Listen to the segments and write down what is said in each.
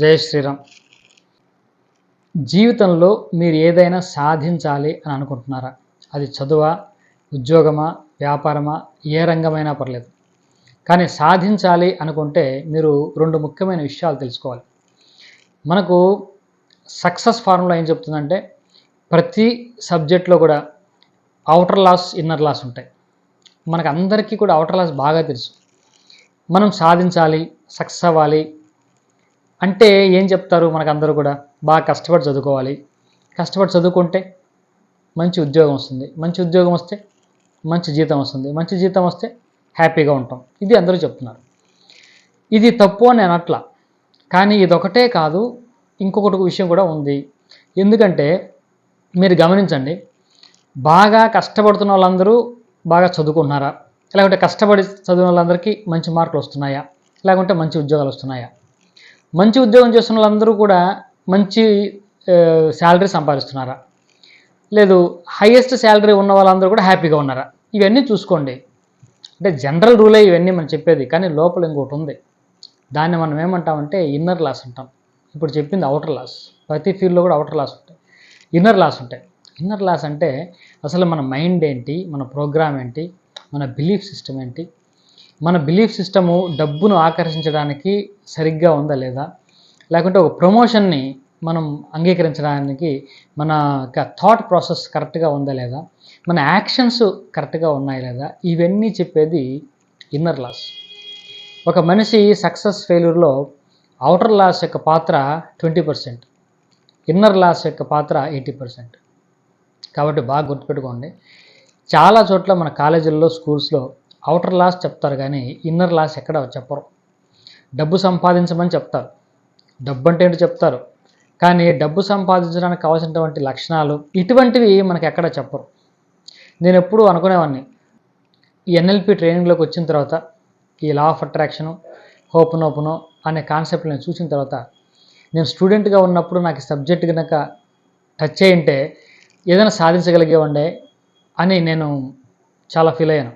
జై శ్రీరామ్. జీవితంలో మీరు ఏదైనా సాధించాలి అని అనుకుంటున్నారా? అది చదువా, ఉద్యోగమా, వ్యాపారమా, ఏ రంగమైనా పర్లేదు. కానీ సాధించాలి అనుకుంటే మీరు 2 ముఖ్యమైన విషయాలు తెలుసుకోవాలి. మనకు సక్సెస్ ఫార్ములా ఏం చెప్తుందంటే ప్రతి సబ్జెక్ట్లో కూడా ఔటర్ లాస్, ఇన్నర్ లాస్ ఉంటాయి. మనకు అందరికీ కూడా ఔటర్ లాస్ బాగా తెలుసు. మనం సాధించాలి, సక్సెస్ అవ్వాలి అంటే ఏం చెప్తారు? మనకందరూ కూడా బాగా కష్టపడి చదువుకోవాలి, కష్టపడి చదువుకుంటే మంచి ఉద్యోగం వస్తుంది, మంచి ఉద్యోగం వస్తే మంచి జీతం వస్తుంది, మంచి జీతం వస్తే హ్యాపీగా ఉంటాం. ఇది అందరూ చెప్తున్నారు. ఇది తప్పు అని నేను అట్లా. కానీ ఇదొకటే కాదు, ఇంకొకటి విషయం కూడా ఉంది. ఎందుకంటే మీరు గమనించండి, బాగా కష్టపడుతున్న వాళ్ళందరూ బాగా చదువుకుంటున్నారా? లేకుంటే కష్టపడి చదివిన వాళ్ళందరికీ మంచి మార్కులు వస్తున్నాయా? లేకుంటే మంచి ఉద్యోగాలు వస్తున్నాయా? మంచి ఉద్యోగం చేస్తున్న వాళ్ళందరూ కూడా మంచి శాలరీ సంపాదిస్తున్నారా? లేదు హైయెస్ట్ శాలరీ ఉన్న వాళ్ళందరూ కూడా హ్యాపీగా ఉన్నారా? ఇవన్నీ చూసుకోండి. అంటే జనరల్ రూలే ఇవన్నీ మనం చెప్పేది, కానీ లోపల ఇంకోటి ఉంది. దాన్ని మనం ఏమంటామంటే ఇన్నర్ లాస్ అంటాం. ఇప్పుడు చెప్పింది ఔటర్ లాస్. ప్రతి ఫీల్డ్లో కూడా ఔటర్ లాస్ ఉంటాయి, ఇన్నర్ లాస్ ఉంటాయి. ఇన్నర్ లాస్ అంటే అసలు మన మైండ్ ఏంటి, మన ప్రోగ్రామ్ ఏంటి, మన బిలీఫ్ సిస్టమ్ ఏంటి, మన బిలీఫ్ సిస్టము డబ్బును ఆకర్షించడానికి సరిగ్గా ఉందా లేదా, లేకుంటే ఒక ప్రమోషన్ని మనం అంగీకరించడానికి మన థాట్ ప్రాసెస్ కరెక్ట్గా ఉందా లేదా, మన యాక్షన్స్ కరెక్ట్గా ఉన్నాయా లేదా, ఇవన్నీ చెప్పేది ఇన్నర్ లాస్. ఒక మనిషి సక్సెస్ ఫెయిల్యూర్లో ఔటర్ లాస్ యొక్క పాత్ర 20%, ఇన్నర్ లాస్ యొక్క పాత్ర 80%. కాబట్టి బాగా గుర్తుపెట్టుకోండి. చాలా చోట్ల మన కాలేజీల్లో, స్కూల్స్లో ఔటర్ లాస్ చెప్తారు కానీ ఇన్నర్ లాస్ ఎక్కడ చెప్పరు. డబ్బు సంపాదించమని చెప్తారు, డబ్బు అంటే ఏంటో చెప్తారు, కానీ డబ్బు సంపాదించడానికి కావాల్సినటువంటి లక్షణాలు ఇటువంటివి మనకి ఎక్కడ చెప్పరు. నేను ఎప్పుడూ అనుకునేవాడిని, ఈ ఎన్ఎల్పి ట్రైనింగ్లోకి వచ్చిన తర్వాత ఈ లా ఆఫ్ అట్రాక్షను, హోపనోపనో అనే కాన్సెప్ట్ నేను చూసిన తర్వాత, నేను స్టూడెంట్గా ఉన్నప్పుడు నాకు ఈ సబ్జెక్ట్ కనుక టచ్ అయ్యింటే ఏదైనా సాధించగలిగేవాడే అని నేను చాలా ఫీల్ అయ్యాను.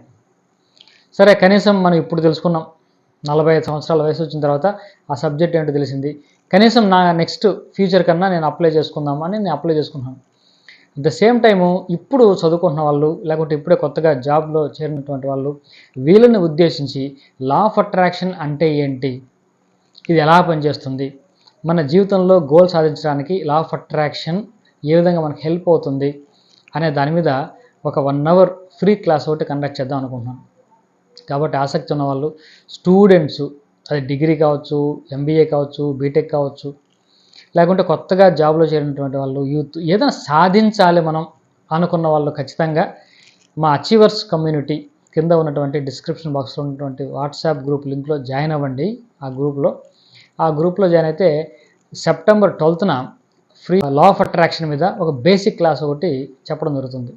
సరే, కనీసం మనం ఇప్పుడు తెలుసుకున్నాం, 45 సంవత్సరాల వయసు వచ్చిన తర్వాత ఆ సబ్జెక్ట్ ఏంటో తెలిసింది. కనీసం నా నెక్స్ట్ ఫ్యూచర్ కన్నా నేను అప్లై చేసుకుందామని నేను అప్లై చేసుకున్నాను. అట్ ద సేమ్ టైము ఇప్పుడు చదువుకుంటున్న వాళ్ళు, లేకుంటే ఇప్పుడే కొత్తగా జాబ్లో చేరినటువంటి వాళ్ళు, వీళ్ళని ఉద్దేశించి లా ఆఫ్ అట్రాక్షన్ అంటే ఏంటి, ఇది ఎలా పనిచేస్తుంది, మన జీవితంలో గోల్ సాధించడానికి లా ఆఫ్ అట్రాక్షన్ ఏ విధంగా మనకు హెల్ప్ అవుతుంది అనే దాని మీద ఒక 1 అవర్ ఫ్రీ క్లాస్ ఒకటి కండక్ట్ చేద్దాం అనుకుంటున్నాను. కాబట్టి ఆసక్తి ఉన్న వాళ్ళు, స్టూడెంట్స్, అది డిగ్రీ కావచ్చు, ఎంబీఏ కావచ్చు, బీటెక్ కావచ్చు, లేకుంటే కొత్తగా జాబ్లో చేరినటువంటి వాళ్ళు, యూత్, ఏదైనా సాధించాలి మనం అనుకున్న వాళ్ళు ఖచ్చితంగా మా అచీవర్స్ కమ్యూనిటీ కింద ఉన్నటువంటి డిస్క్రిప్షన్ బాక్స్లో ఉన్నటువంటి వాట్సాప్ గ్రూప్ లింక్లో జాయిన్ అవ్వండి. ఆ గ్రూప్లో జాయిన్ అయితే సెప్టెంబర్ 12న ఫ్రీ లా ఆఫ్ అట్రాక్షన్ మీద ఒక బేసిక్ క్లాస్ ఒకటి చెప్పడం జరుగుతుంది.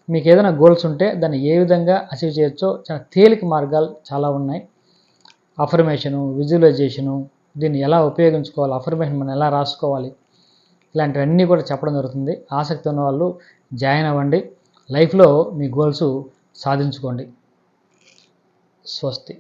మీకు ఏదైనా గోల్స్ ఉంటే దాన్ని ఏ విధంగా అచీవ్ చేయొచ్చో చాలా తేలిక మార్గాలు చాలా ఉన్నాయి. అఫర్మేషను, విజువలైజేషను, దీన్ని ఎలా ఉపయోగించుకోవాలి, అఫర్మేషన్ మనం ఎలా రాసుకోవాలి, ఇలాంటివన్నీ కూడా చెప్పడం జరుగుతుంది. ఆసక్తి ఉన్న వాళ్ళు జాయిన్ అవ్వండి. లైఫ్లో మీ గోల్స్ సాధించుకోండి. స్వస్తి.